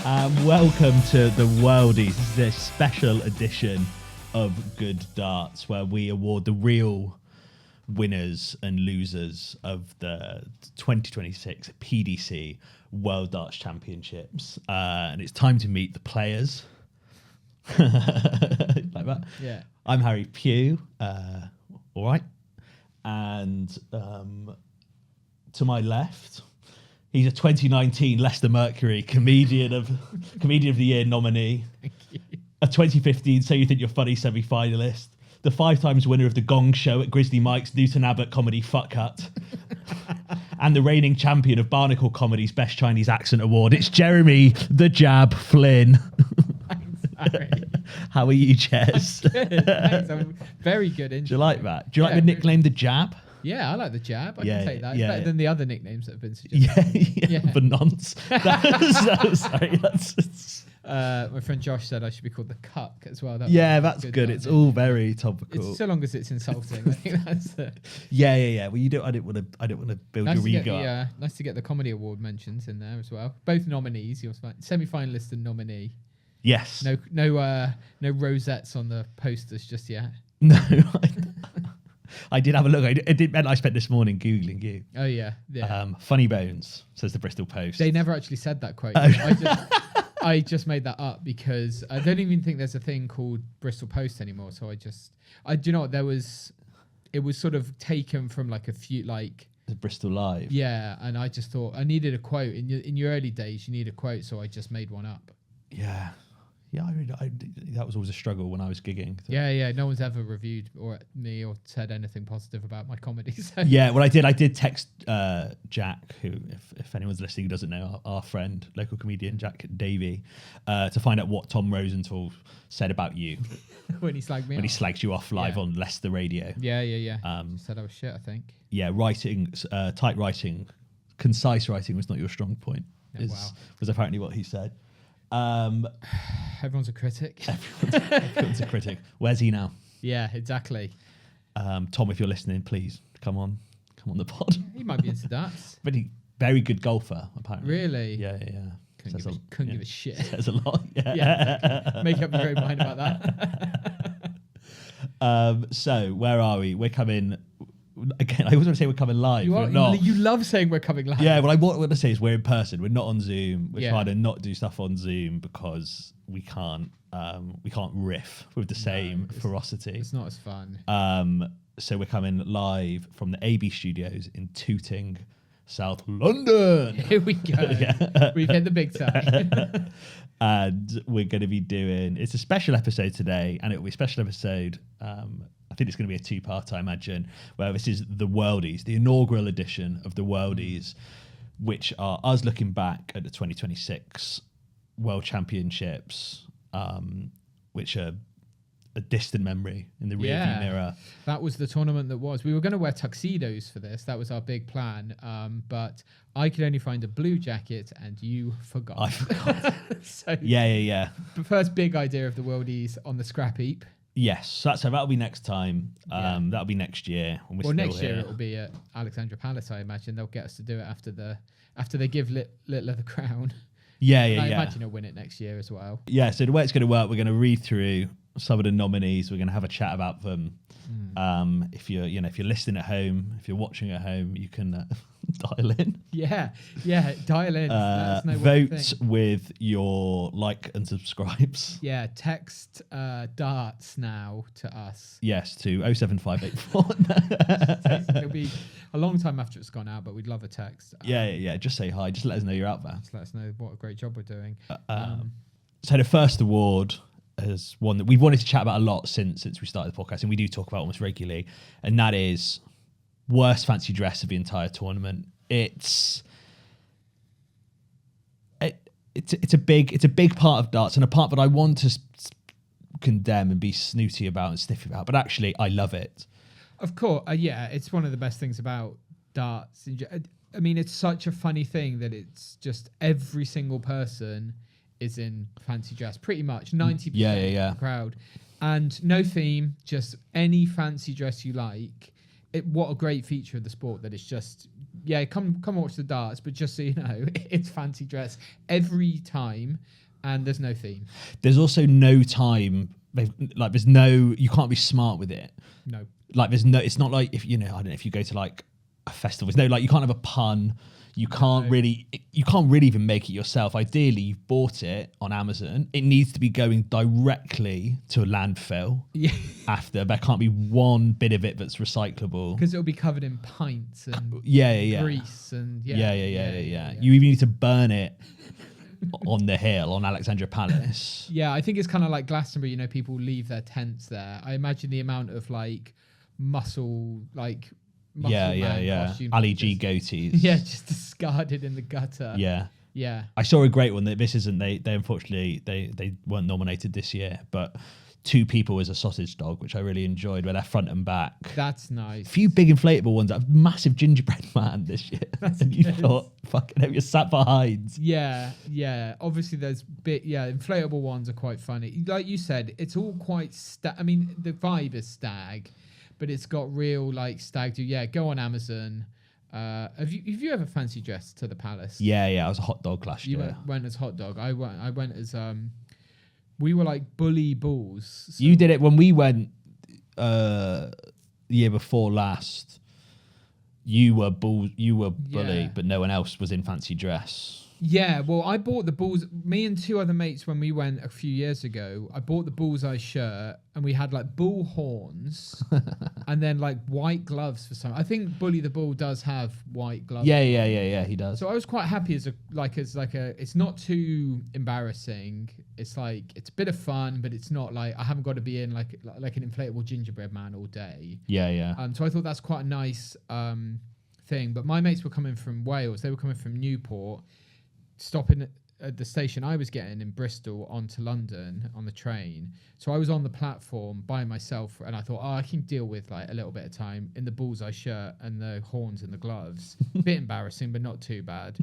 Welcome to the Worldies. This is a special edition of Good Darts where we award the real winners and losers of the 2026 PDC World Darts Championships. And it's time to meet the players. Like that? Yeah. I'm Harry Pugh. All right. And to my left, he's a 2019 Leicester Mercury Comedian of the Year nominee. A 2015 So You Think You're Funny semi-finalist. The 5 times winner of the Gong Show at Grizzly Mike's Newton Abbott Comedy Fuck Cut. And the reigning champion of Barnacle Comedy's Best Chinese Accent Award. It's Jeremy the Jab Flynn. Thanks, Harry. How are you, Jez? Good. Thanks. I'm very good. Do you like that? Do you like the nickname The Jab? Yeah, I like the jab. I can take that. It's yeah, better than the other nicknames that have been suggested. Yeah. For nonce. My friend Josh said I should be called the Cuck as well. That's good. It's all very topical. It's so long as it's insulting. I think that's the. Yeah. Well, you don't. I didn't want to build your ego. Nice to get the comedy award mentions in there as well. Both nominees. You're semi-finalist and nominee. Yes. No rosettes on the posters just yet. No. I did have a look. I spent this morning Googling you. Oh, yeah. Funny bones, says the Bristol Post. They never actually said that quote. I just made that up because I don't even think there's a thing called Bristol Post anymore. So do you know what? It was sort of taken from like a few, like. The Bristol Live. Yeah. And I just thought I needed a quote. In your early days, you need a quote. So I just made one up. Yeah. Yeah, that was always a struggle when I was gigging. So. Yeah. No one's ever reviewed me or said anything positive about my comedy. So. Yeah, well, I did text Jack, who, if anyone's listening who doesn't know, our friend, local comedian Jack Davey, to find out what Tom Rosenthal said about you. When he slagged me When he slagged you off live on Leicester Radio. Yeah. Said I was shit, I think. Yeah, writing, tight writing, concise writing was not your strong point, was apparently what he said. Everyone's a critic. Everyone's a critic. Where's he now? Yeah, exactly. Tom, if you're listening, please come on the pod. He might be into darts. Very good golfer, apparently. Really? Yeah. Couldn't give a shit. Says a lot. Yeah. Make up your own mind about that. So where are we? We're coming. Again, I always want to say we're coming live. We're not. You love saying we're coming live. Yeah, what I want to say is we're in person. We're not on Zoom. We're trying to not do stuff on Zoom because we can't riff with the same ferocity. It's not as fun. So we're coming live from the AB studios in Tooting, South London. Here we go. We've hit the big time. And we're going to be it's a special episode today, and it'll be a special episode. I think it's going to be a 2-part, I imagine, where this is the Worldies, the inaugural edition of the Worldies, which are us looking back at the 2026 World Championships, which are a distant memory in the rearview mirror. That was the tournament that was. We were going to wear tuxedos for this. That was our big plan. But I could only find a blue jacket, and you forgot. I forgot. So Yeah. The first big idea of the Worldies on the scrap heap. Yes, so that'll be next time. That'll be next year. When we're still next here. year it'll be at Alexandra Palace. I imagine they'll get us to do it after they give Littler the crown. Yeah. I imagine he'll win it next year as well. Yeah. So the way it's going to work, we're going to read through some of the nominees. We're going to have a chat about them. If you're listening at home, if you're watching at home, you can dial in. Yeah, dial in. Let us know vote with your like and subscribes. Yeah, text darts now to us. Yes, to 07584. It'll be a long time after it's gone out, but we'd love a text. Yeah. Just say hi. Just let us know you're out there. Just let us know what a great job we're doing. So the first award is one that we've wanted to chat about a lot since we started the podcast, and we do talk about almost regularly, and that is worst fancy dress of the entire tournament. It's a big part of darts, and a part that I want to condemn and be snooty about and sniffy about, but actually I love it. Of course, it's one of the best things about darts. I mean, it's such a funny thing that it's just every single person is in fancy dress, pretty much 90% of the crowd, and no theme, just any fancy dress you like. what a great feature of the sport that it's just, yeah, come watch the darts, but just so you know, it's fancy dress every time, and there's no theme. There's also no time. There's no. You can't be smart with it. No. Like there's no. It's not like if I don't know if you go to like a festival. There's no like you can't have a pun. You can't really even make it yourself. Ideally, you've bought it on Amazon. It needs to be going directly to a landfill. Yeah. After there can't be one bit of it that's recyclable Because it'll be covered in pints and grease and yeah. You even need to burn it on the hill on Alexandra Palace. Yeah, I think it's kind of like Glastonbury. People leave their tents there. I imagine the amount of muscle costumes. Ali G goatees. Yeah, just discarded in the gutter. Yeah. I saw a great one that this isn't. They unfortunately they weren't nominated this year, but two people as a sausage dog, which I really enjoyed, where they're front and back. That's nice. A few big inflatable ones. A massive gingerbread man this year. And you thought, fucking hell, you're sat behind. Yeah. Obviously, there's inflatable ones are quite funny. Like you said, it's all quite the vibe is stag, but it's got real stag do. Yeah, go on Amazon. Have you ever fancy dressed to the palace? Yeah. I was a hot dog last year. You went as hot dog. I went as we were like bully bulls. So. You did it when we went the year before last. You were bully, but no one else was in fancy dress. Yeah, well, I bought the bulls. Me and two other mates, when we went a few years ago, I bought the bullseye shirt, and we had bull horns, and then white gloves for some. I think Bully the Bull does have white gloves. Yeah, he does. So I was quite happy as a. It's not too embarrassing. It's it's a bit of fun, but it's not I haven't got to be in like an inflatable gingerbread man all day. Yeah. So I thought that's quite a nice thing. But my mates were coming from Wales. They were coming from Newport. Stopping at the station I was getting in Bristol onto London on the train. So I was on the platform by myself, and I thought, I can deal with a little bit of time in the bullseye shirt and the horns and the gloves. Bit embarrassing, but not too bad.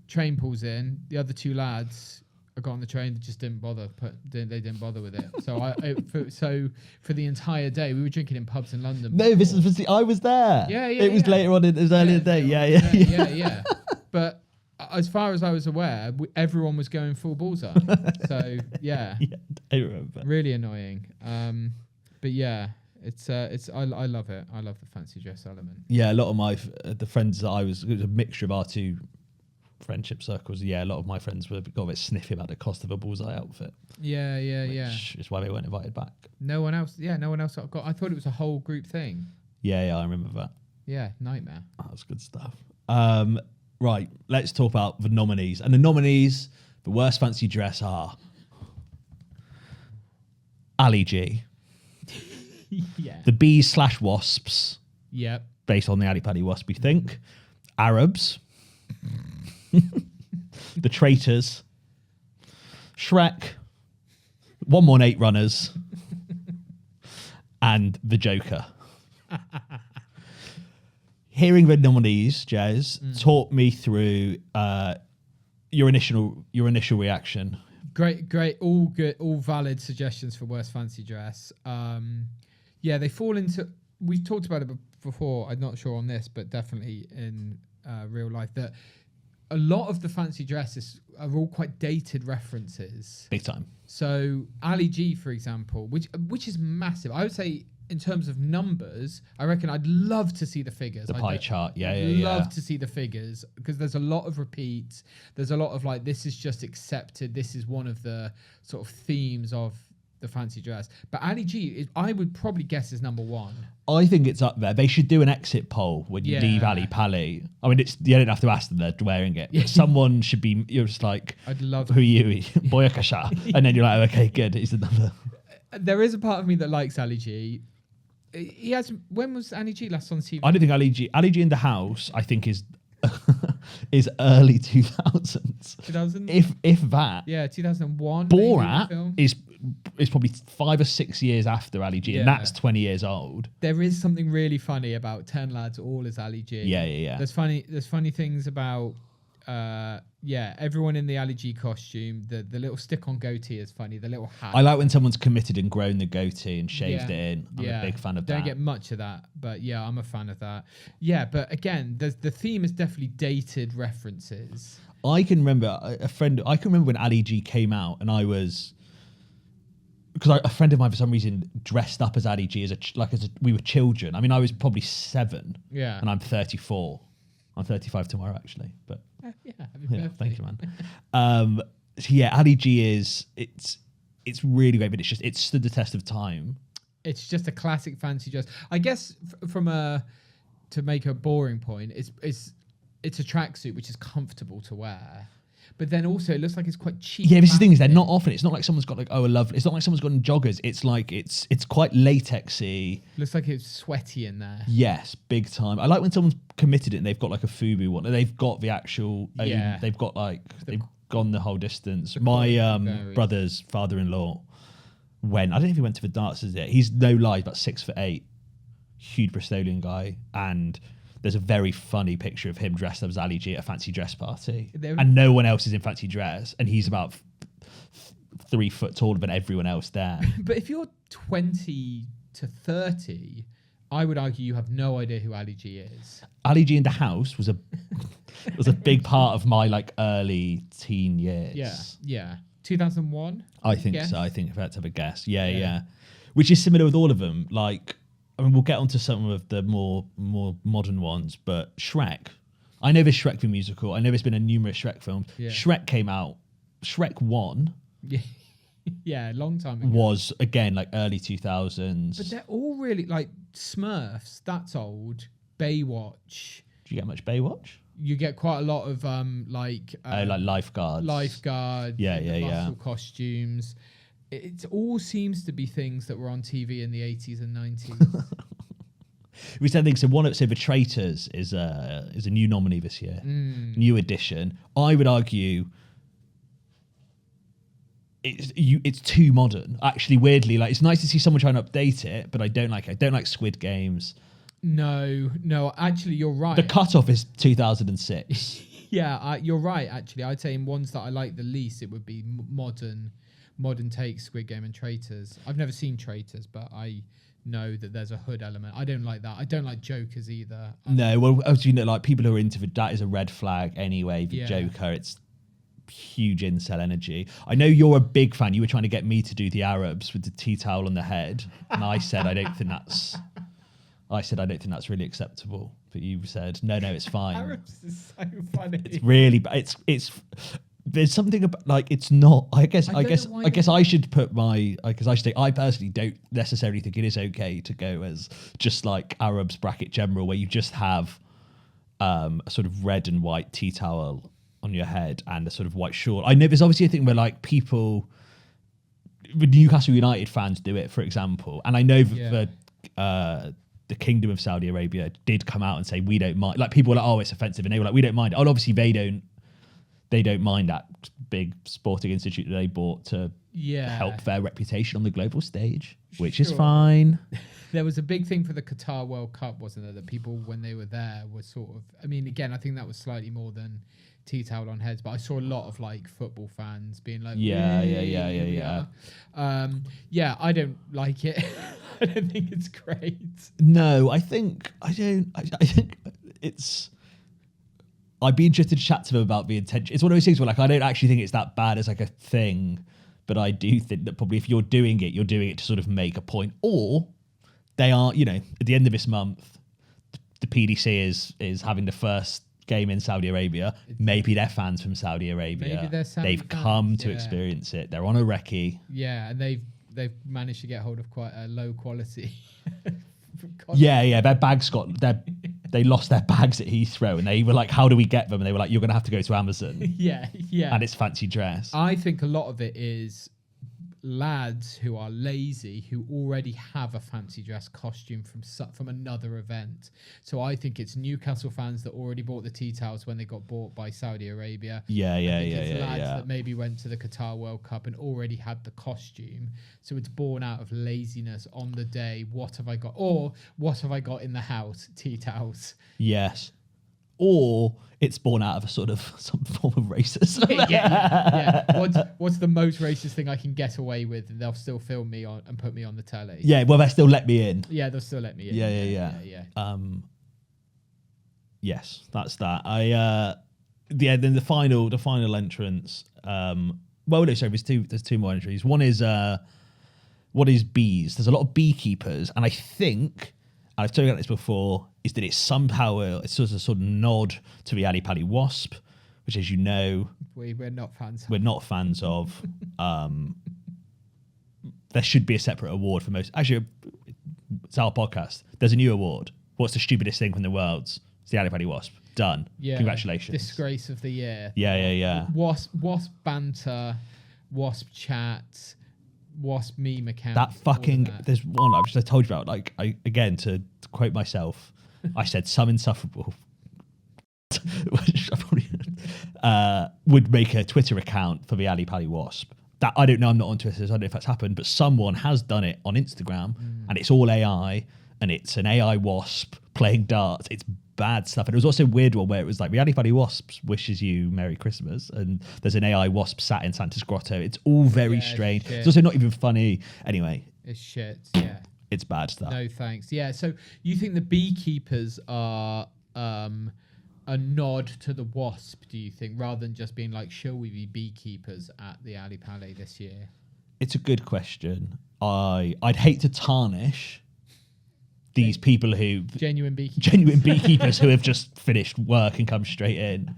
Train pulls in. The other two lads got on the train, just didn't bother. They didn't bother with it. So for the entire day, we were drinking in pubs in London. No, this is I was there. Yeah. It was later on. It was earlier day. Yeah. But as far as I was aware, everyone was going full bullseye. So yeah, I remember. Really annoying. But yeah, it's I love it. I love the fancy dress element. Yeah, a lot of my the friends that it was a mixture of our two friendship circles. Yeah, a lot of my friends got a bit sniffy about the cost of a bullseye outfit. Yeah. Which is why they weren't invited back. No one else got. I thought it was a whole group thing. Yeah, I remember that. Yeah, nightmare. That was good stuff. Right, let's talk about the nominees. And the nominees for worst fancy dress are Ali G. Yeah. The Bees/Wasps. Yep. Based on the Ali Pali Wasp, we think. Arabs. The Traitors. Shrek. 118 Runners. And the Joker. Hearing the nominees, Jez, talk me through your initial reaction. Great, all good, all valid suggestions for worst fancy dress. They fall into. We've talked about it before. I'm not sure on this, but definitely in real life that a lot of the fancy dresses are all quite dated references. Big time. So Ali G, for example, which is massive. I would say. In terms of numbers, I reckon I'd love to see the figures. The pie chart, love to see the figures because there's a lot of repeats. There's a lot of this is just accepted. This is one of the sort of themes of the fancy dress. But Ali G, I would probably guess is number one. I think it's up there. They should do an exit poll when you leave Ali Pali. I mean, you don't have to ask them; they're wearing it. Yeah. Someone should be. You're just like, I'd love. Who are you, Boyakasha? And then you're like, okay, good. He's another. There is a part of me that likes Ali G. He has. When was Ali G last on TV? I don't think Ali G in the House. I think is early 2000s. 2000. If that. Yeah, 2001. Borat is probably 5 or 6 years after Ali G, and that's 20 years old. There is something really funny about 10 lads all as Ali G. Yeah. There's funny things about Yeah, everyone in the Ali G costume. The little stick-on goatee is funny. The little hat. I like when someone's committed and grown the goatee and shaved Yeah. it in. I'm a big fan of Don't that. get much of that, but yeah, I'm a fan of that. Yeah, but again, the theme is definitely dated references. I can remember I can remember when Ali G came out, and I was, because a friend of mine for some reason dressed up as Ali G as we were children. I mean, I was probably 7. Yeah. And I'm 34. I'm 35 tomorrow, actually. But Yeah, happy birthday. thank you, man. So yeah, Ali G it's really great, but it's stood the test of time. It's just a classic fancy dress. I guess to make a boring point, it's a tracksuit which is comfortable to wear, but then also it looks like it's quite cheap. Yeah, this is the thing is they're not often. It's not like someone's got like a lovely. It's not like someone's got on joggers. It's like it's quite latexy. Looks like it's sweaty in there. Yes, big time. I like when someone's committed it and they've got like a FUBU one. They've got the actual. Yeah. They've got like they've gone the whole distance. The My quality brother's father-in-law went. I don't know if he went to the darts. Is it? He's no lie, about 6'8", huge Bristolian guy, and there's a very funny picture of him dressed up as Ali G at a fancy dress party, and no one else is in fancy dress, and he's about 3 foot taller than everyone else there. But if you're 20 to 30, I would argue you have no idea who Ali G is. Ali G in the house was a big part of my like early teen years. Yeah. 2001. I think so. I think if I had to have a guess, yeah. Which is similar with all of them. Like, I mean, we'll get onto some of the more modern ones, but Shrek. I know this Shrek the musical. I know there's been a numerous Shrek films. Yeah. Shrek came out. Shrek 1 Yeah, a long time ago. was, again, like early 2000s. But they're all really, like, Smurfs, that's old. Baywatch. Do you get much Baywatch? You get quite a lot of, like lifeguards. Lifeguard. Yeah. Muscle costumes. It all seems to be things that were on TV in the 80s and 90s. We said things. So The Traitors is a new nominee this year, new edition. I would argue it's too modern. Actually, weirdly, like it's nice to see someone trying to update it, but I don't like it. I don't like Squid Games. No, actually, you're right. The cutoff is 2006. Yeah, you're right. Actually, I'd say in ones that I like the least, it would be modern take Squid Game and Traitors. I've never seen Traitors, but I know that there's a hood element. I don't like that. I don't like Jokers either. No, well, as you know, like people who are into that is a red flag anyway. The Joker, it's huge incel energy. I know you're a big fan. You were trying to get me to do the Arabs with the tea towel on the head, and I said I don't think that's really acceptable. But you said no, it's fine. Arabs is so funny. It's really, it's. There's something about like it's not. I guess I should put my because I should say I personally don't necessarily think it is okay to go as just like Arabs bracket general where you just have a sort of red and white tea towel on your head and a sort of white shawl. I know there's obviously a thing where like people, Newcastle United fans do it, for example, and I know the Kingdom of Saudi Arabia did come out and say we don't mind. Like people were like, oh, it's offensive, and they were like, we don't mind. Oh, obviously they don't mind that big sporting institute that they bought to help their reputation on the global stage, which is fine. There was a big thing for the Qatar World Cup, wasn't there? That people, when they were there, were sort of. I mean, again, I think that was slightly more than tea towel on heads, but I saw a lot of like football fans being like, yeah. I don't like it. I don't think it's great. No, I think it's. I'd be interested to chat to them about the intention. It's one of those things where like I don't actually think it's that bad as like a thing, but I do think that probably if you're doing it to sort of make a point, or they are, at the end of this month, the PDC is having the first game in Saudi Arabia. Maybe they're fans from Saudi Arabia. Maybe they're Saudi They've come to experience it. They're on a recce. Yeah, and they've managed to get hold of quite a low quality. Yeah. Their bags they lost their bags at Heathrow, and they were like, "How do we get them?" And they were like, "You're going to have to go to Amazon." Yeah. And it's fancy dress. I think a lot of it is lads who are lazy who already have a fancy dress costume from another event. So I think it's Newcastle fans that already bought the tea towels when they got bought by Saudi Arabia. Lads that maybe went to the Qatar World Cup and already had the costume. So it's born out of laziness on the day. What have I got? Or what have I got in the house? Tea towels. Yes. or it's born out of a sort of some form of racism. What's the most racist thing I can get away with? And they'll still film me on and put me on the telly. Yeah, well, they still let me in. Yeah, they'll still let me in. Yeah. Yes, that's that. Then the final entrance. Well, no, sorry, there's two more entries. One is bees. There's a lot of beekeepers, and I think, I've told you about this before, is that it's somehow it's sort of nod to the Ali Pali Wasp, which, as you know, we're not fans. We're not fans of. There should be a separate award for most. Actually, it's our podcast. There's a new award. What's the stupidest thing from the Worlds? It's the Ali Pali Wasp. Done. Yeah. Congratulations. Disgrace of the year. Yeah. Wasp banter, Wasp chat, Wasp meme account. That fucking there's one I told you about. Like, again, to quote myself, I said some insufferable which I probably would make a Twitter account for the Ali Pali Wasp. That I don't know. I'm not on Twitter, so I don't know if that's happened, but someone has done it on Instagram, and it's all AI, and it's an AI wasp playing darts. It's bad stuff. And it was also a weird one where it was like the Ali Pali Wasp wishes you Merry Christmas, and there's an AI wasp sat in Santa's grotto. It's all very strange. Shit. It's also not even funny. Anyway, it's shit. Yeah, it's bad stuff. No thanks. Yeah. So you think the beekeepers are a nod to the wasp? Do you think, rather than just being like, shall we be beekeepers at the Ali Pali this year? It's a good question. I'd hate to tarnish these people who genuine beekeepers who have just finished work and come straight in,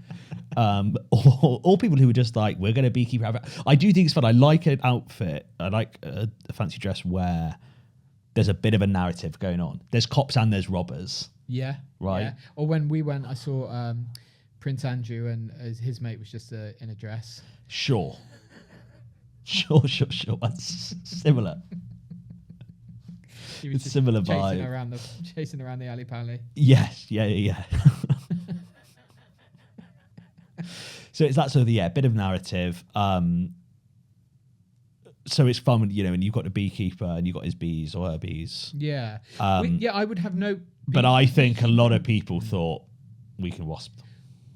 or people who are just like, we're going to beekeep. I do think it's fun. I like an outfit. I like a fancy dress where there's a bit of a narrative going on. There's cops and there's robbers. Yeah, right. Yeah. Or when we went, I saw Prince Andrew and his mate was just in a dress. Sure. That's similar. He was it's similar chasing vibe. Chasing around the Ali Pali. Yes, yeah. So it's that sort of bit of narrative. So it's fun when and you've got the beekeeper and you've got his bees or her bees. Yeah, I would have no. But I think a lot of people thought we can wasp them.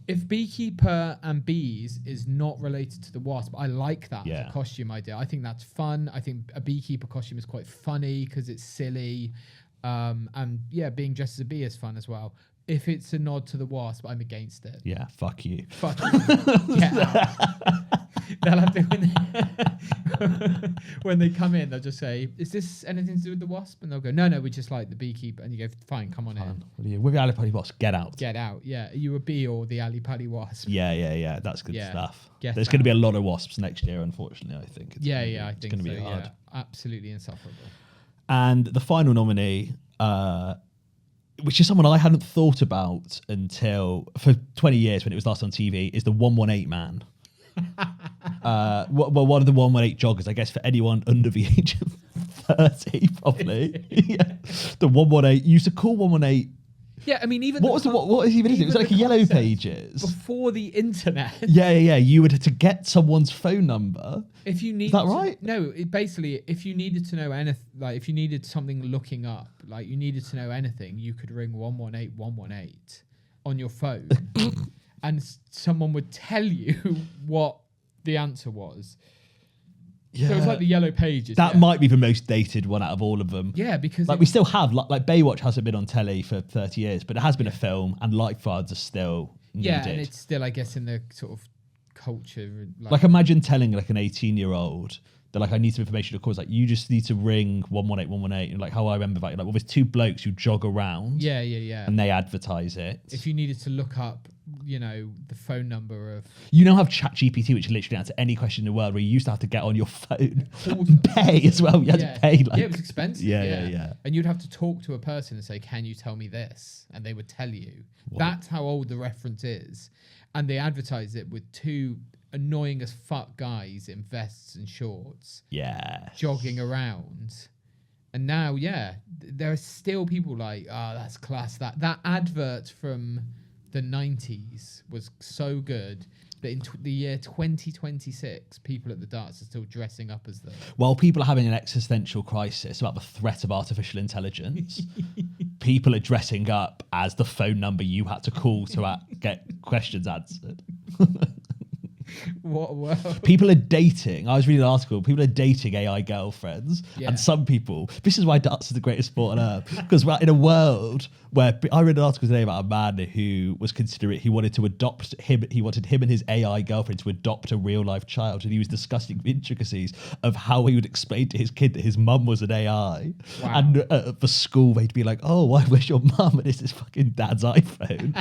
If beekeeper and bees is not related to the wasp, I like that as a costume idea. I think that's fun. I think a beekeeper costume is quite funny because it's silly. And being dressed as a bee is fun as well. If it's a nod to the wasp, I'm against it. Yeah, fuck you. Fuck you. Get out. They'll have to, when they come in, they'll just say, is this anything to do with the wasp? And they'll go, no, we just like the beekeeper. And you go, fine, come on in. With the Ali Pali Wasp, get out. Get out, yeah. Are you a bee or the Ali Pali Wasp? Yeah. That's good stuff. There's going to be a lot of wasps next year, unfortunately, I think. I think it's going to be hard. Absolutely insufferable. And the final nominee, which is someone I hadn't thought about until for 20 years when it was last on TV, is the 118 man. One of the 118 joggers, I guess, for anyone under the age of 30, probably. The 118 used to call 118. Yeah, I mean, even what was even it was like Yellow Pages before the internet. Yeah. You would have to get someone's phone number. If you need, is that right? No, basically, if you needed to know anything, like if you needed something looking up, like you needed to know anything, you could ring 118 on your phone, and someone would tell you what the answer was. Yeah. So it was like the Yellow Pages. That might be the most dated one out of all of them. Yeah, because we still have like Baywatch hasn't been on telly for 30 years, but it has been a film, and lifeguards are still needed. Yeah, and it's still, I guess, in the sort of culture. Like imagine telling like an 18-year-old that like I need some information. Of course, like you just need to ring 118, and like how I remember that. Like, well, there's two blokes who jog around. Yeah. And they advertise it. If you needed to look up, the phone number of... You now have ChatGPT, which literally answer any question in the world, where you used to have to get on your phone and pay as well. You had to pay. It was expensive. Yeah. And you'd have to talk to a person and say, can you tell me this? And they would tell you. What? That's how old the reference is. And they advertise it with two annoying as fuck guys in vests and shorts. Yeah. Jogging around. And now, there are still people like, that's class. That advert from the 90s was so good that in the year 2026, people at the darts are still dressing up as them. While people are having an existential crisis about the threat of artificial intelligence, people are dressing up as the phone number you had to call to get questions answered. What a world. People are dating. I was reading an article. People are dating AI girlfriends, Yeah. and some people. This is why darts is the greatest sport on earth. Because we're in a world where I read an article today about a man who was considering he wanted to adopt him. He wanted him and his AI girlfriend to adopt a real life child, and he was discussing the intricacies of how he would explain to his kid that his mum was an AI. Wow. And for school, they'd be like, "Oh, why? Where's your mum?" And it's his fucking dad's iPhone.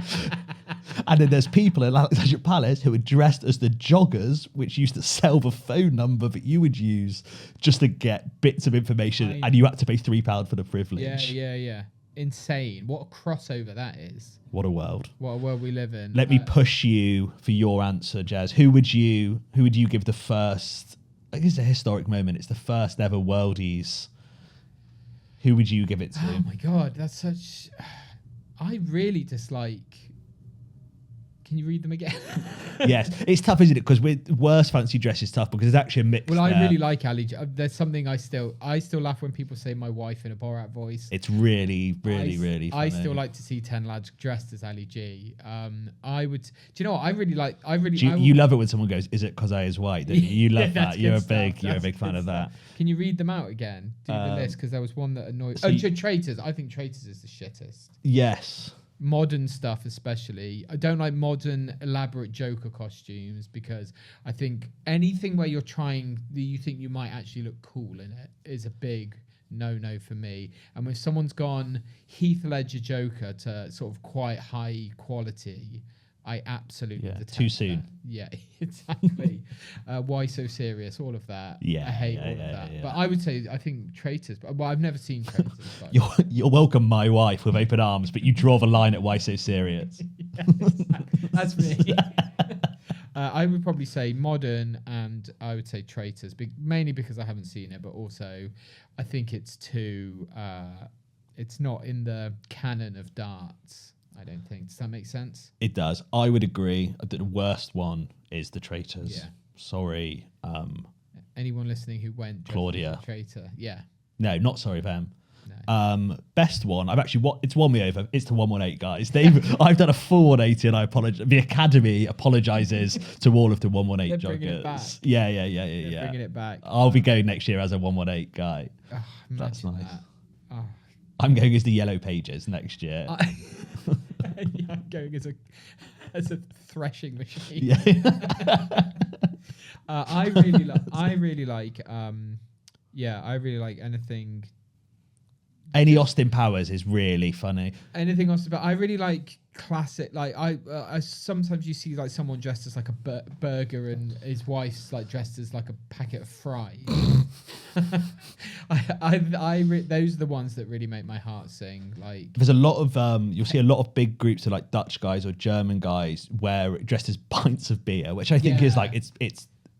And then there's people in Alexandra Palace who are dressed as the joggers, which used to sell the phone number that you would use just to get bits of information, and you had to pay £3 for the privilege. Yeah. Insane. What a crossover that is. What a world. What a world we live in. Let me push you for your answer, Jazz. Who would you give the first? I guess it's a historic moment. It's the first ever Worldies. Who would you give it to? Oh my god, that's such. I really dislike. Can you read them again? Yes, it's tough, isn't it? Because with worst fancy dress is tough because there's actually a mix. Well, I really like Ali. There's something I still laugh when people say my wife in a Borat voice. It's really funny. I still like to see 10 lads dressed as Ali G. I would. Do you know what? I really like. You love it when someone goes, "Is it because I is white?" You love that. You're a big fan of that. Can you read them out again? Do the list because there was one that annoyed. Traitors. I think Traitors is the shittest. Yes. Modern stuff especially. I don't like modern elaborate Joker costumes because I think anything where you think you might actually look cool in it is a big no for me. And when someone's gone Heath Ledger Joker to sort of quite high quality, I absolutely detest too soon. that. Yeah, exactly. Why so serious? All of that. Yeah, I hate all of that. Yeah. But I would say I think Traitors. But I've never seen Traitors. You're welcome, my wife, with open arms. But you draw the line at why so serious. Yeah, exactly. That's me. I would probably say modern, and I would say Traitors, mainly because I haven't seen it, but also I think it's too. It's not in the canon of darts. I don't think. Does that make sense? It does. I would agree. The worst one is the Traitors. Yeah. Sorry. Anyone listening who went Claudia. Traitor. Yeah. No, not sorry, Pam. No. Best one. It's won me over. It's the 118 guys. I've done a full 180 and I apologize. The Academy apologizes to all of the 118 They're bringing it back. joggers. Yeah. They're bringing it back. I'll be going next year as a 118 guy. Oh, That's nice. that. Oh. I'm going as the Yellow Pages next year. Yeah, I'm going as a threshing machine. Yeah. I really like anything. Any Austin Powers is really funny. Anything else about? I really like classic. Like I sometimes you see like someone dressed as like a burger and his wife's like dressed as like a packet of fries. Those are the ones that really make my heart sing. Like there's a lot of you'll see a lot of big groups of like Dutch guys or German guys dressed as pints of beer, which I think is like it's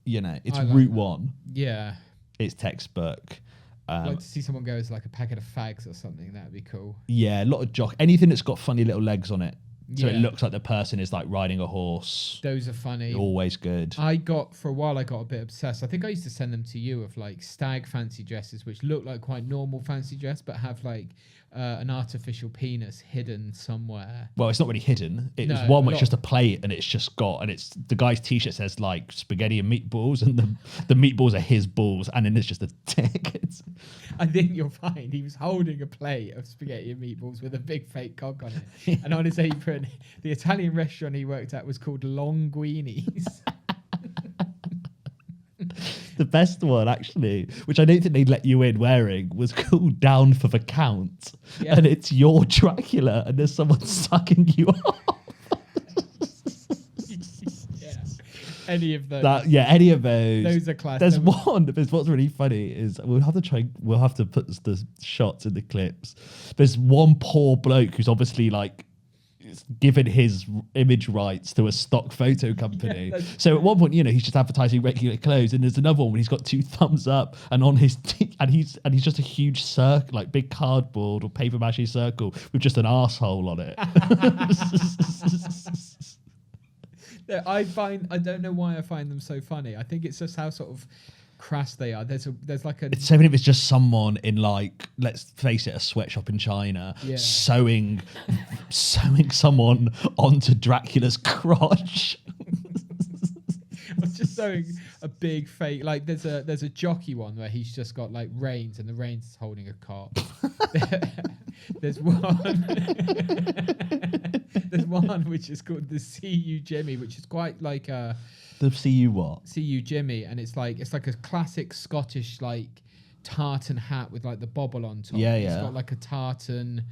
Route 1. Yeah, it's textbook. I'd like to see someone go as like a packet of fags or something. That'd be cool. Yeah, a lot of anything that's got funny little legs on it. So it Yeah. looks like the person is like riding a horse. Those are funny. Always good. For a while I got a bit obsessed. I think I used to send them to you of like stag fancy dresses, which look like quite normal fancy dress, but have like an artificial penis hidden somewhere. Well, it's not really hidden. It's No, one which just a plate, and it's the guy's t-shirt says like spaghetti and meatballs, and the meatballs are his balls, and then it's just a tick. I think you'll find he was holding a plate of spaghetti and meatballs with a big fake cock on it, and on his apron, the Italian restaurant he worked at was called Linguini's. The best one, actually, which I don't think they'd let you in wearing, was called Down for the Count. Yeah. And it's your Dracula, and there's someone sucking you off. Yeah. Any of those. Any of those. Those are classic. There's one. There's what's really funny is we'll have to put the shots in the clips. There's one poor bloke who's obviously like given his image rights to a stock photo company. Yeah, so at one point, he's just advertising regular clothes, and there's another one where he's got 2 thumbs up, and on his and he's just a huge circle, like big cardboard or paper mache circle with just an arsehole on it. I don't know why I find them so funny. I think it's just how sort of crass they are. There's like a It's even if it's just someone in like, let's face it, a sweatshop in China sewing someone onto Dracula's crotch. I was just sewing a big fake. Like there's a jockey one where he's just got like reins and the reins is holding a cop. There's one. There's one which is called the CU Jimmy, which is quite like a. The CU what? CU Jimmy, and it's like a classic Scottish like tartan hat with like the bobble on top. Yeah, He's yeah. got like a tartan.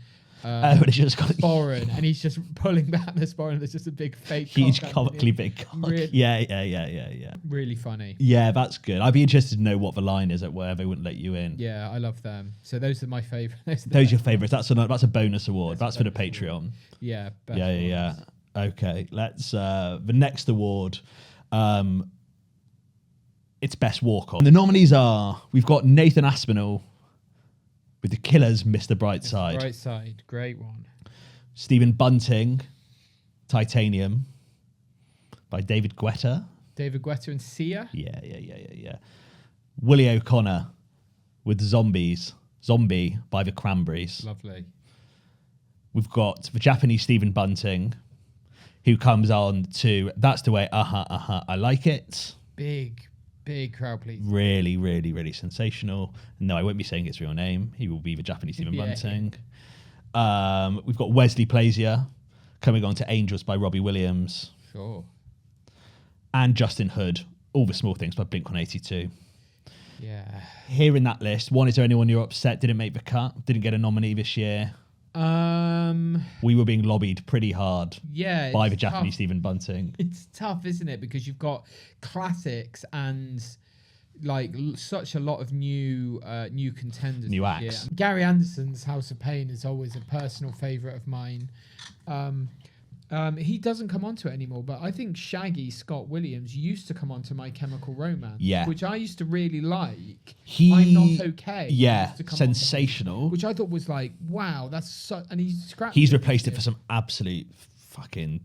And it's just got sporran, and he's just pulling back the sporran. There's just a big fake, huge, cock comically big cock. Really, Yeah. really funny. Yeah, that's good. I'd be interested to know what the line is at where they wouldn't let you in. Yeah, I love them. So those are my favourites. Those are your favourites. That's a bonus award. That's for the Patreon. Yeah. Yeah. Okay, let's the next award. It's best walk on. The nominees are, we've got Nathan Aspinall with The Killers, Mr. Brightside. Brightside, great one. Stephen Bunting, Titanium, by David Guetta. David Guetta and Sia. Yeah. Willie O'Connor with Zombie by The Cranberries. Lovely. We've got the Japanese Stephen Bunting, who comes on to That's the Way, I Like It. Big crowd please. Really, really, really sensational. No, I won't be saying his real name. He will be the Japanese Stephen Bunting. We've got Wesley Plazier coming on to Angels by Robbie Williams. Sure. And Justin Hood, All the Small Things by Blink-182. Yeah. Here in that list, one, is there anyone you're upset didn't make the cut, didn't get a nominee this year? We were being lobbied pretty hard by the Japanese Stephen Bunting. It's tough, isn't it? Because you've got classics and like such a lot of new contenders. New acts. Yeah. Gary Anderson's House of Pain is always a personal favourite of mine. He doesn't come onto it anymore, but I think Shaggy Scott Williams used to come onto My Chemical Romance, which I used to really like. I'm Not Okay. Yeah, sensational. Which I thought was like, wow, that's so. And he's replaced it for some absolute fucking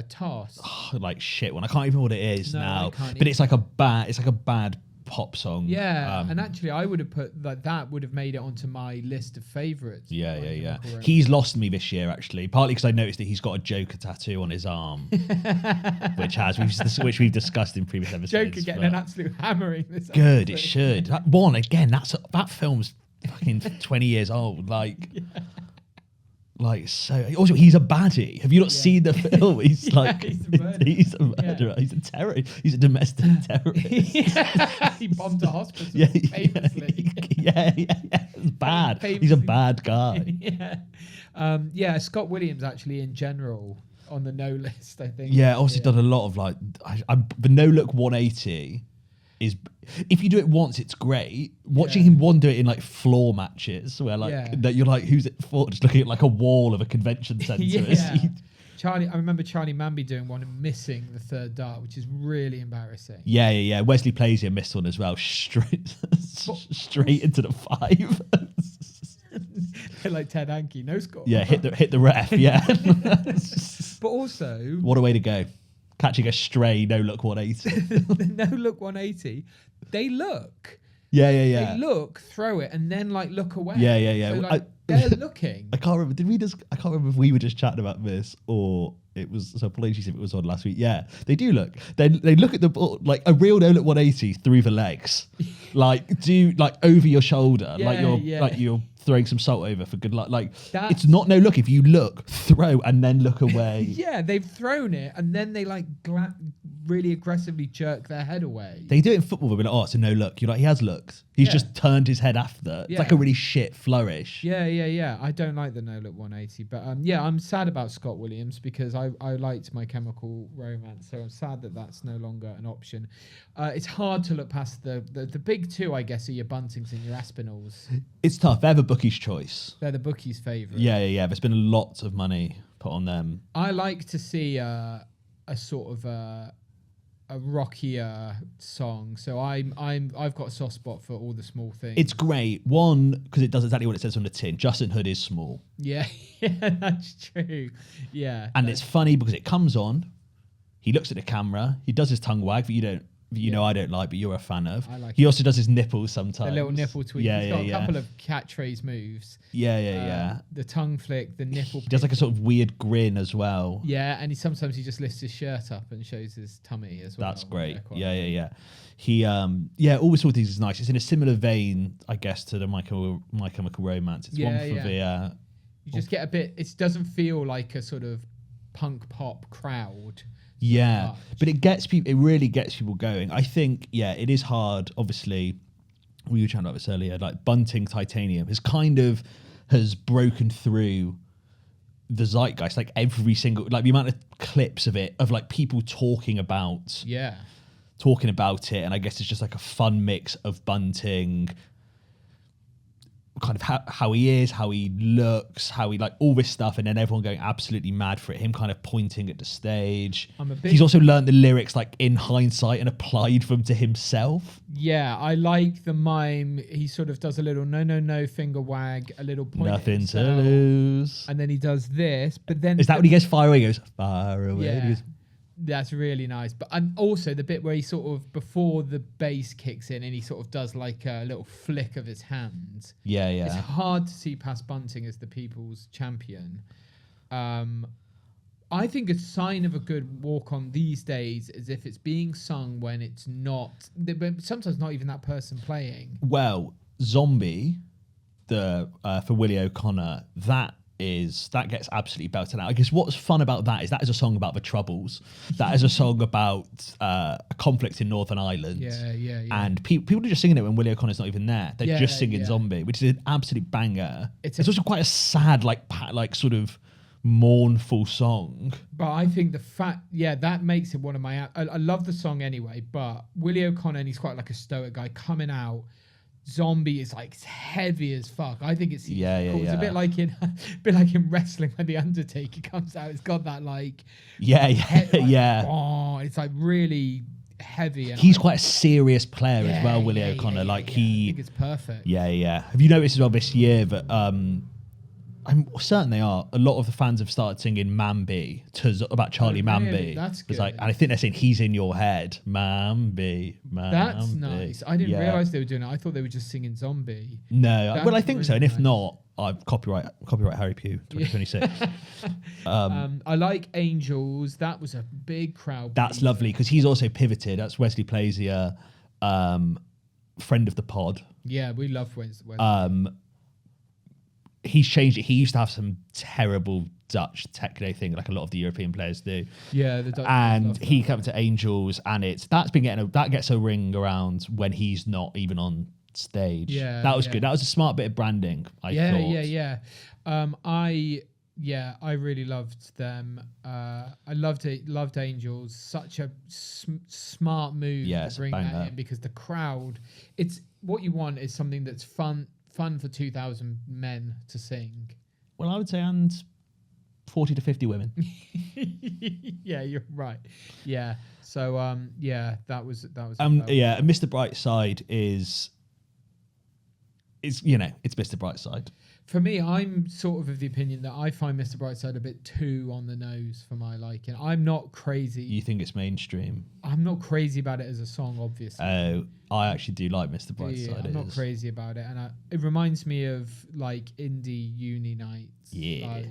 toss. Like shit one. I can't even know what it is now, but either. it's like a bad pop song. Yeah, and actually I would have put that would have made it onto my list of favourites. Yeah. He's lost me this year, actually, partly because I noticed that he's got a Joker tattoo on his arm, which we've discussed in previous episodes. Joker getting an absolute hammering this good, episode. it should. That film's fucking 20 years old. Like so. Also, he's a baddie. Have you not seen the film? He's he's a murderer. He's a terrorist. He's a domestic terrorist. He bombed a hospital. Famously. It's bad. He's a bad guy. Scott Williams actually in general on the no list. I think. Yeah, also done a lot of like the no look 180. Is if you do it once, it's great. Watching him do it in like floor matches where that you're like, who's it for? Just looking at like a wall of a convention centre. I remember Charlie Manby doing one and missing the third dart, which is really embarrassing. Yeah. Wesley Plazier missed one as well, straight into the 5. Like Ted Hankey, no score. Yeah, hit the ref. Yeah. But also, what a way to go. Catching a stray no-look 180. The no-look 180, they look. Yeah. They look, throw it, and then like look away. Yeah. So, they're looking. I can't remember. I can't remember if we were just chatting about this or it was. So apologies if it was on last week. Yeah, they do look. They look at the ball like a real no-look 180 through the legs, over your shoulder, like you're throwing some salt over for good luck. It's not no look if you look, throw, and then look away. Yeah, they've thrown it and then they really aggressively jerk their head away. They do it in football. They'll be like, it's a no look. You're like, he has looked. He's just turned his head after. It's like a really shit flourish. Yeah. I don't like the no look 180, but I'm sad about Scott Williams because I liked My Chemical Romance, so I'm sad that that's no longer an option. It's hard to look past the big two, I guess, are your Buntings and your Aspinalls. It's tough. They're the bookie's choice. They're the bookie's favourite. Yeah. There's been a lot of money put on them. I like to see a sort of a rockier song, so I've got a soft spot for All the Small Things. It's great. One, because it does exactly what it says on the tin. Justin Hood is small. Yeah, that's true. Yeah, and it's funny because it comes on. He looks at the camera. He does his tongue wag that You know I don't like, but you're a fan of. I like he it. also does his nipples sometimes. The little nipple tweak. Yeah, He's yeah, got a yeah. couple of catchphrase moves. Yeah. The tongue flick, the nipple. He does like a sort of weird grin as well. Yeah, and sometimes he just lifts his shirt up and shows his tummy as well. That's great. Yeah. He Always Thought These is nice. It's in a similar vein, I guess, to the My Chemical Romance. It's one for the. You just get a bit. It doesn't feel like a sort of punk pop crowd. Yeah, but it gets people. It really gets people going. I think. Yeah, it is hard. Obviously, we were chatting about this earlier. Like Bunting Titanium has broken through the zeitgeist. Like every single, like the amount of clips of it, of like people talking about it, and I guess it's just like a fun mix of Bunting, kind of how he is, how he looks, how he like all this stuff, and then everyone going absolutely mad for it. Him kind of pointing at the stage. He's also learned the lyrics like in hindsight and applied them to himself. Yeah, I like the mime. He sort of does a little no finger wag, a little point. Nothing to lose. And then he does this, but then is that when he gets far away? He goes far away. Yeah. He goes, that's really nice. But also the bit where he sort of, before the bass kicks in and he sort of does like a little flick of his hands. Yeah. It's hard to see past Bunting as the people's champion. I think a sign of a good walk-on these days is if it's being sung when it's not, sometimes not even that person playing. Well, Zombie, for Willie O'Connor, that gets absolutely belted out. I guess what's fun about that is a song about the Troubles. That is a song about a conflict in Northern Ireland. Yeah. And people are just singing it when Willie O'Connor's not even there. They're just singing Zombie, which is an absolute banger. It's also quite a sad, like sort of mournful song. But I think the fact, that makes it one of my. I love the song anyway. But Willie O'Connor, and he's quite like a stoic guy coming out. Zombie is like heavy as fuck. I think it's cool. It's a bit like in wrestling when the Undertaker comes out. It's got that like oh, it's like really heavy. And he's quite a serious player as well, Willie O'Connor. I think it's perfect. Yeah. Have you noticed as well this year that I'm certain they are. A lot of the fans have started singing Mambi about Charlie Mambi. That's good. It's like, and I think they're saying he's in your head. Mambi. That's nice. I didn't realise they were doing it. I thought they were just singing Zombie. No, I think really so. And if not, I've copyright Harry Pugh 2026. I like Angels. That was a big crowd. That's lovely because he's also pivoted. That's Wesley Plazier, friend of the pod. Yeah, we love Wesley. He's changed it. He used to have some terrible Dutch techno thing, like a lot of the European players do. Yeah, the Dutch. And he came to Angels, and that gets a ring around when he's not even on stage. Yeah, that was good. That was a smart bit of branding. I thought. I really loved them. I loved Angels. Such a smart move to bring that in, because the crowd. It's what you want is something that's fun for 2,000 men to sing. Well, I would say, and 40 to 50 women. Yeah, you're right. Yeah. So that was Mr. Brightside is it's Mr. Brightside. For me, I'm sort of the opinion that I find Mr. Brightside a bit too on the nose for my liking. I'm not crazy. You think it's mainstream? I'm not crazy about it as a song, obviously. Oh, I actually do like Mr. Brightside. Yeah, I'm not crazy about it, and it reminds me of like indie uni nights. Yeah,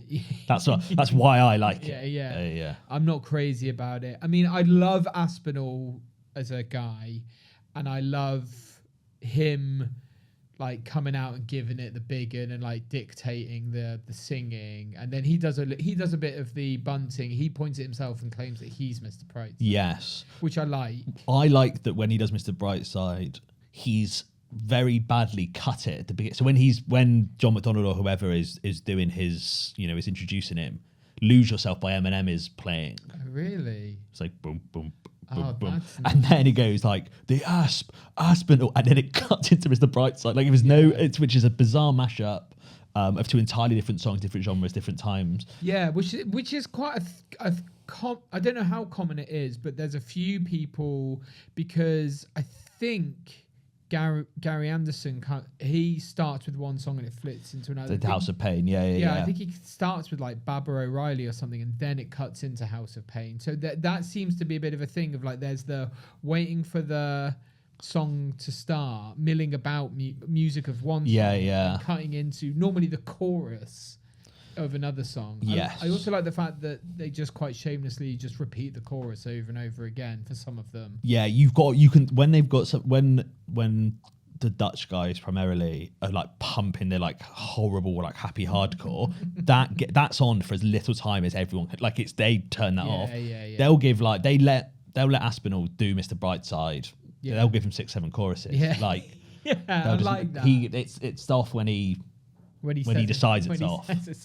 that's why I like it. Yeah. I'm not crazy about it. I mean, I love Aspinall as a guy, and I love him like coming out and giving it the big un and like dictating the singing, and then he does a bit of the Bunting. He points at himself and claims that he's Mr. Brightside. Yes, which I like. I like that when he does Mr. Brightside, he's very badly cut it at the beginning. So when John McDonald or whoever is doing his, is introducing him, "Lose Yourself" by Eminem is playing. Oh, really? It's like boom, boom. Oh, boom. nice. And then it goes like the Aspinall, and then it cuts into Mr. Brightside. Like which is a bizarre mashup of two entirely different songs, different genres, different times. Yeah, which is quite I don't know how common it is, but there's a few people, because I think Gary Anderson, he starts with one song and it flips into another. The House of Pain, yeah. I think he starts with like Baba O'Reilly or something, and then it cuts into House of Pain. So that seems to be a bit of a thing of like there's the waiting for the song to start, milling about music of one song, and cutting into normally the chorus of another song. Yes. I also like the fact that they just quite shamelessly just repeat the chorus over and over again for some of them. Yeah, when the Dutch guys primarily are like pumping their like horrible like happy hardcore, that's on for as little time as everyone like they turn that off. Yeah. They'll give like they'll let Aspinall do Mr. Brightside. Yeah. They'll give him 6-7 choruses. Yeah. Like I like that. It's off when he decides it's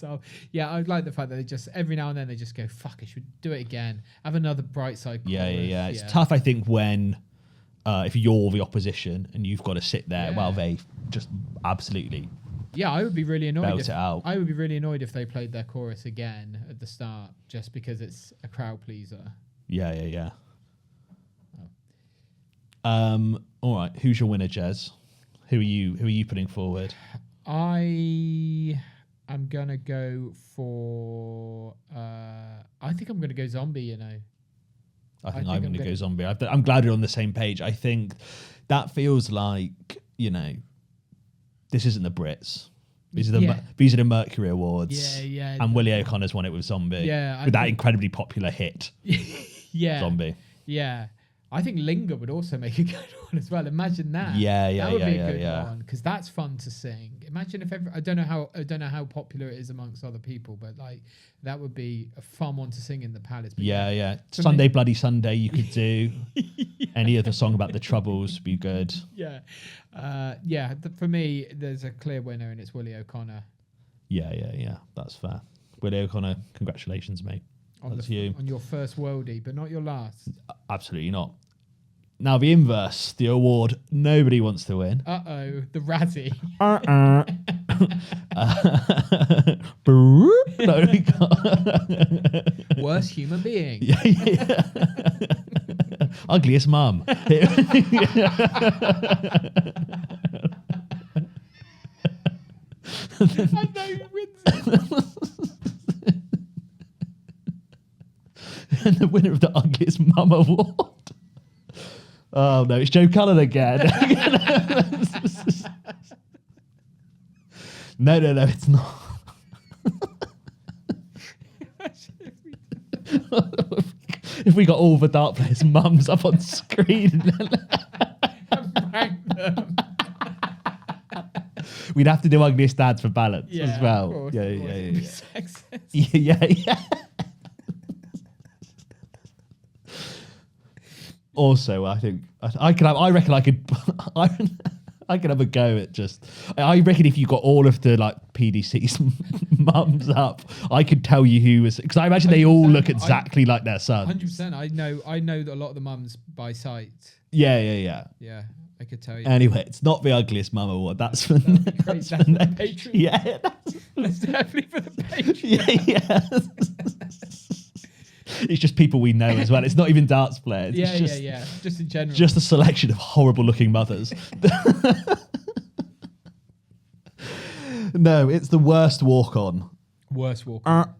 off. Yeah, I like the fact that they just every now and then they just go, fuck, I should do it again. Have another Brightside chorus. Yeah. It's tough, I think, when if you're the opposition and you've got to sit there while they just absolutely I would be really annoyed belt it out. I would be really annoyed if they played their chorus again at the start just because it's a crowd pleaser. Yeah. All right, who's your winner, Jez? Who are you putting forward? I am gonna go for. I think I'm gonna go Zombie. You know. I think I'm gonna go Zombie. I'm glad we're on the same page. I think that feels like this isn't the Brits. These are the Mercury Awards. Yeah. And Willie O'Connor's won it with Zombie. Yeah. With that incredibly popular hit. Yeah. Zombie. Yeah. I think Linger would also make a good one as well. Imagine that. That would be a good one because that's fun to sing. Imagine if I don't know how popular it is amongst other people, but like that would be a fun one to sing in the Palace. But yeah. Sunday Bloody Sunday you could do. Any other song about the Troubles would be good. Yeah. For me, there's a clear winner and it's Willie O'Connor. Yeah. That's fair. Willie O'Connor, congratulations, mate. That's you. On your first Worldie, but not your last. Absolutely not. Now, the inverse, the award nobody wants to win. Uh-oh, the Razzie. No, we can't. Worst human being. Yeah. Ugliest mum. I know who wins it. And the winner of the Ugliest Mum Award. Oh no, it's Joe Cullen again. No, it's not. If we got all the dart players' mums up on screen, Rank them. we'd have to do Ugliest Dads for balance as well. Of course, Yeah. Sexist. Yeah. Also, I think I reckon I could have a go at just. I reckon if you got all of the like PDC's mums up, I could tell you who was, because I imagine they all look exactly like their sons. 100%. I know that a lot of the mums by sight. Yeah. Yeah, I could tell you. Anyway, it's not the Ugliest Mum Award. That's for that's for the Patreon. Yeah, that's definitely for the Patreon. Yeah. It's just people we know as well. It's not even darts players. Yeah. Just in general. Just a selection of horrible looking mothers. No, it's the worst walk on. Worst walk on.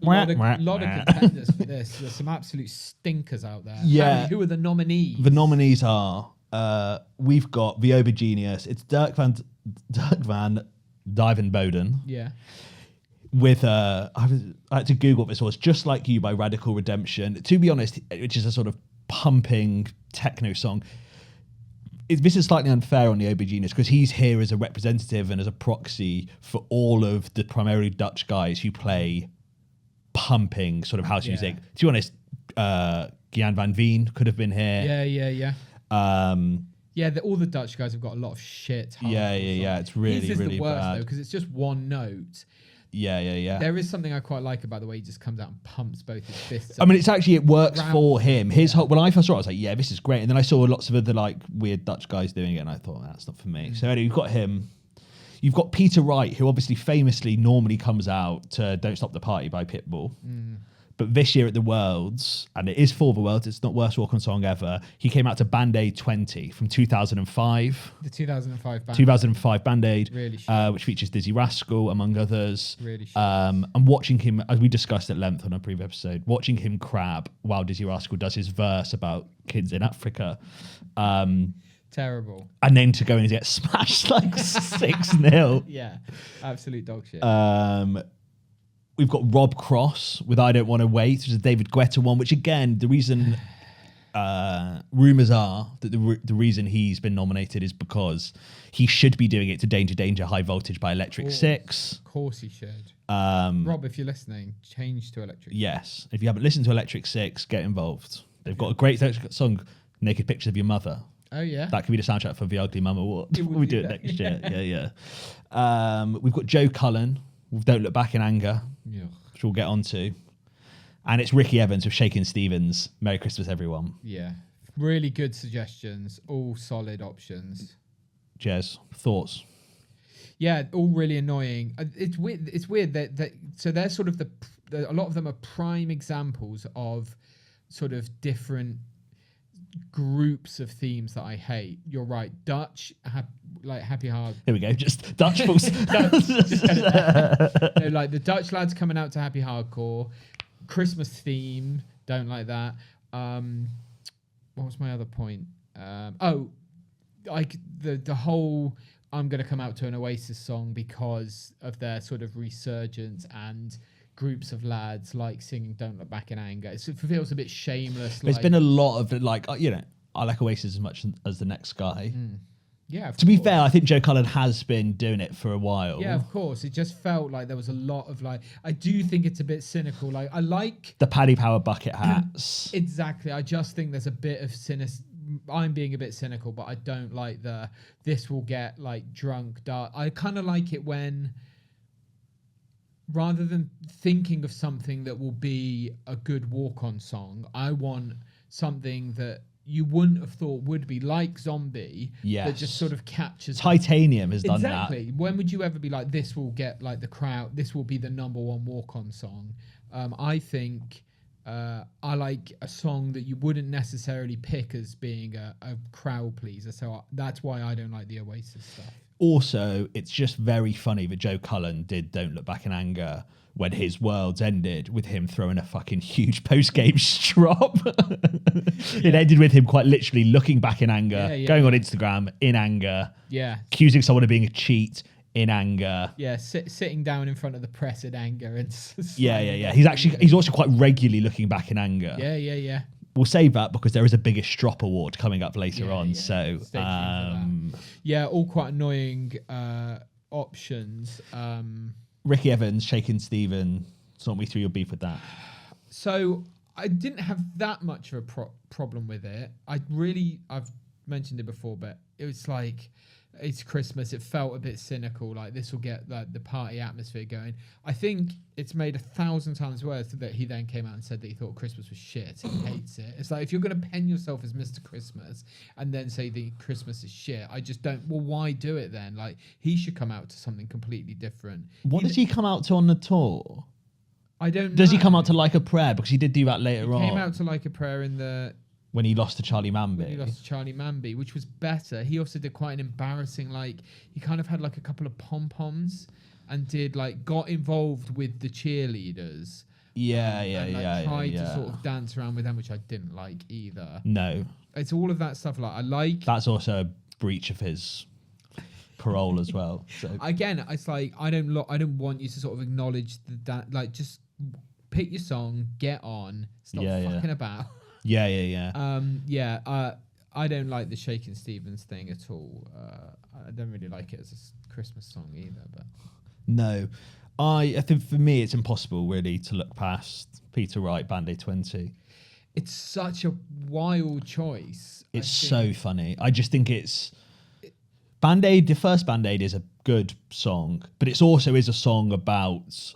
lot of contenders for this. There's some absolute stinkers out there. Yeah. Harry, who are the nominees? The nominees are we've got the Ober Genius. It's Dirk van Dijvenbode. Yeah. With I had to Google what this was. Just Like You by Radical Redemption. To be honest, which is a sort of pumping techno song. This is slightly unfair on the Ober Genius because he's here as a representative and as a proxy for all of the primarily Dutch guys who play pumping sort of house music. To be honest, Gian van Veen could have been here. Yeah. All the Dutch guys have got a lot of shit. Yeah. It's really, really the worst, bad though, because it's just one note. Yeah. There is something I quite like about the way he just comes out and pumps both his fists. I mean, it works for him. His whole, when I first saw it, I was like, yeah, this is great. And then I saw lots of other like weird Dutch guys doing it, and I thought, that's not for me. So anyway, you've got him. You've got Peter Wright, who obviously famously normally comes out to Don't Stop the Party by Pitbull. But this year at the Worlds, and it is for the Worlds, it's not worst walk-on song ever, he came out to Band-Aid 20 from 2005. The 2005 Band-Aid. 2005 Band-Aid, Really shit. which features Dizzy Rascal, among others. Really shit. And watching him, as we discussed at length on a previous episode, watching him crab while Dizzy Rascal does his verse about kids in Africa. Terrible. And then to go and get smashed like 6-0. Yeah, absolute dog shit. We've got Rob Cross with I Don't Want to Wait, which is a David Guetta one, which again, the reason rumours are that the reason he's been nominated is because he should be doing it to Danger Danger High Voltage by Electric Six. Of course he should. Rob, if you're listening, change to Electric Six. Yes. If you haven't listened to Electric Six, get involved. They've got a great song, Naked Pictures of Your Mother. Oh, yeah. That could be the soundtrack for the Ugly Mum Award. It would We be do it that, next year. Yeah. We've got Joe Cullen with Don't Look Back in Anger, Yeah. which we'll get onto. And it's Ricky Evans with Shakin' Stevens. Merry Christmas, everyone. Yeah. Really good suggestions. All solid options. Jez, thoughts? Yeah, all really annoying. It's weird. It's weird that so they're sort of a lot of them are prime examples of sort of different groups of themes that I hate. You're right. Dutch, like Happy Hard. Here we go. Just Dutch fools. No, like the Dutch lads coming out to Happy Hardcore. Christmas theme. Don't like that. What was my other point? Like the whole I'm going to come out to an Oasis song because of their sort of resurgence and groups of lads like singing Don't Look Back in Anger. It feels a bit shameless. There's been a lot of like, I like Oasis as much as the next guy. Yeah. To be fair, I think Joe Cullen has been doing it for a while. Yeah, of course. It just felt like there was a lot of like, I do think it's a bit cynical. Like I like the Paddy Power bucket hats. Exactly. I just think there's a bit of I'm being a bit cynical, but I don't like this will get like drunk, dark. I kind of like it when, rather than thinking of something that will be a good walk-on song, I want something that you wouldn't have thought would be like Zombie. Yes. That just sort of captures. Titanium has done that. Exactly. When would you ever be like, this will get like the crowd, this will be the number one walk-on song? I think I like a song that you wouldn't necessarily pick as being a crowd pleaser. So that's why I don't like the Oasis stuff. Also, it's just very funny that Joe Cullen did Don't Look Back in Anger when his Worlds ended with him throwing a fucking huge post-game strop. It ended with him quite literally looking back in anger, going on Instagram in anger, accusing someone of being a cheat in anger. Yeah, sitting down in front of the press in anger. And yeah. He's also quite regularly looking back in anger. Yeah. We'll save that because there is a biggest strop award coming up later on. Yeah. So, all quite annoying options. Ricky Evans, Shakin' Steven, talk me through your beef with that. So I didn't have that much of a problem with it. I've mentioned it before, but it was like, it's Christmas. It felt a bit cynical. Like this will get like the party atmosphere going. I think it's made 1,000 times worse that he then came out and said that he thought Christmas was shit. He hates it. It's like, if you're going to pen yourself as Mr. Christmas and then say that Christmas is shit, I just don't. Well, why do it then? Like he should come out to something completely different. What does he come out to on the tour? I don't know. Does he come out to Like a Prayer? Because he did do that later on. He came out to Like a Prayer when he lost to Charlie Manby. He lost to Charlie Manby, which was better. He also did quite an embarrassing, like, he kind of had like a couple of pom-poms and got involved with the cheerleaders. Tried to sort of dance around with them, which I didn't like either. No. It's all of that stuff I like. That's also a breach of his parole as well. So again, it's like, I don't want you to sort of acknowledge that, like, just pick your song, get on, stop fucking about. Yeah. I don't like the Shakin' Stevens thing at all. I don't really like it as a Christmas song either. But no, I think for me it's impossible really to look past Peter Wright, Band-Aid 20. It's such a wild choice. It's so funny. I just think it's Band-Aid. The first Band-Aid is a good song, but it also is a song about,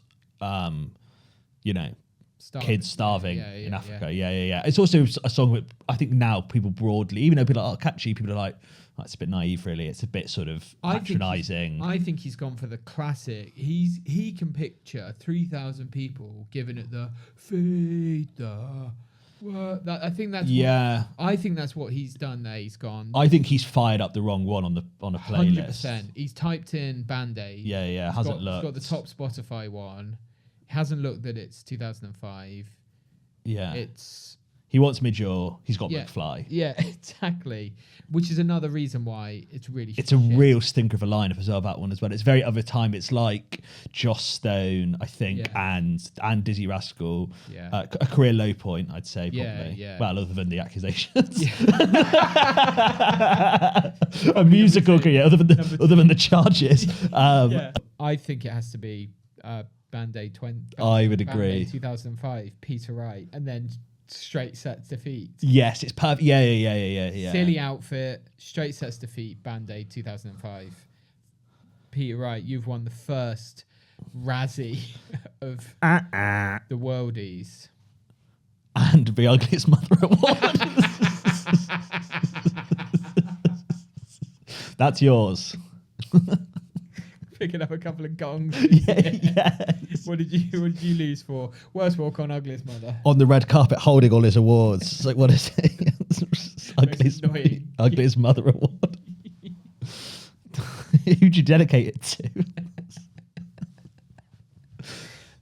kids starving Yeah, in Africa. Yeah. It's also a song that I think now people broadly, even though people are catchy, people are like, oh, it's a bit naive, really. It's a bit sort of patronising. I think he's gone for the classic. He can picture 3,000 people giving it the feed the. Well, I think that's I think that's what he's done there. He's gone. I think he's fired up the wrong one on a playlist. 100%. He's typed in Band-Aid. Yeah. He's got the top Spotify one. Hasn't looked that it's 2005. Yeah. It's he wants Midjaw. He's got McFly. Yeah, exactly. Which is another reason why it's really. It's a real stinker of a lineup as well. That one as well. It's very other time. It's like Joss Stone, I think, and Dizzy Rascal. Yeah. A career low point, I'd say. Probably. Yeah. Well, other than the accusations. A musical career, other than the charges. I think it has to be Band-Aid 20. I would agree. Band-Aid 2005, Peter Wright, and then Straight Sets Defeat. Yes, it's perfect. Yeah. Silly outfit, Straight Sets Defeat, Band-Aid 2005. Peter Wright, you've won the first Razzie of the Worldies. And the Ugliest Mother Award. That's yours. Picking up a couple of gongs. Yeah. What did you lose for? Worst walk on, Ugliest Mother. On the red carpet, holding all his awards. It's like, what is it? Ugliest Mother Award. Who'd you dedicate it to?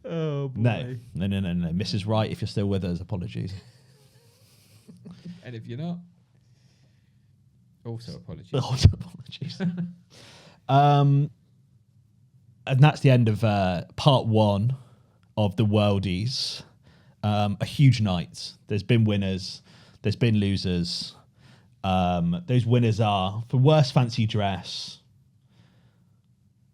Oh boy. No. Mrs. Wright, if you're still with us, apologies. And if you're not, also apologies. Also apologies. And that's the end of part one of the Worldies. A huge night. There's been winners. There's been losers. Those winners are, for worst fancy dress,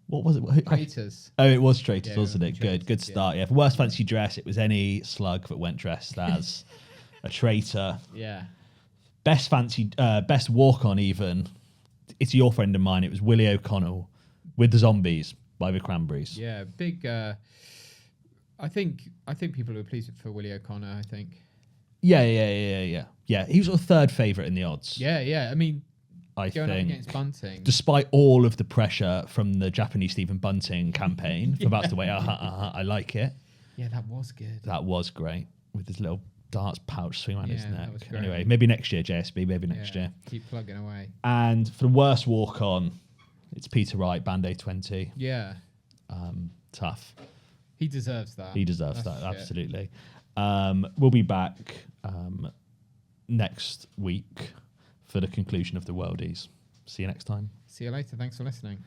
what was it? Traitors. Oh, it was Traitors, wasn't it? Traitors, Good start. Yeah. For worst fancy dress, it was any slug that went dressed as a traitor. Yeah. Best walk on even. It's your friend of mine. It was Willie O'Connell with the Zombies by the Cranberries. Yeah, big. I think people were pleased for Willie O'Connor. I think. Yeah. He was our third favourite in the odds. Yeah. I mean, I going think up against Bunting, despite all of the pressure from the Japanese Stephen Bunting campaign for That's the Way I Like It. Yeah, that was good. That was great with his little darts pouch swinging around his neck. That was great. Anyway, maybe next year, JSB. Maybe next year. Keep plugging away. And for the worst walk on, it's Peter Wright, Band-Aid 20. Yeah. Tough. He deserves that. He deserves that, absolutely. We'll be back next week for the conclusion of the Worldies. See you next time. See you later. Thanks for listening.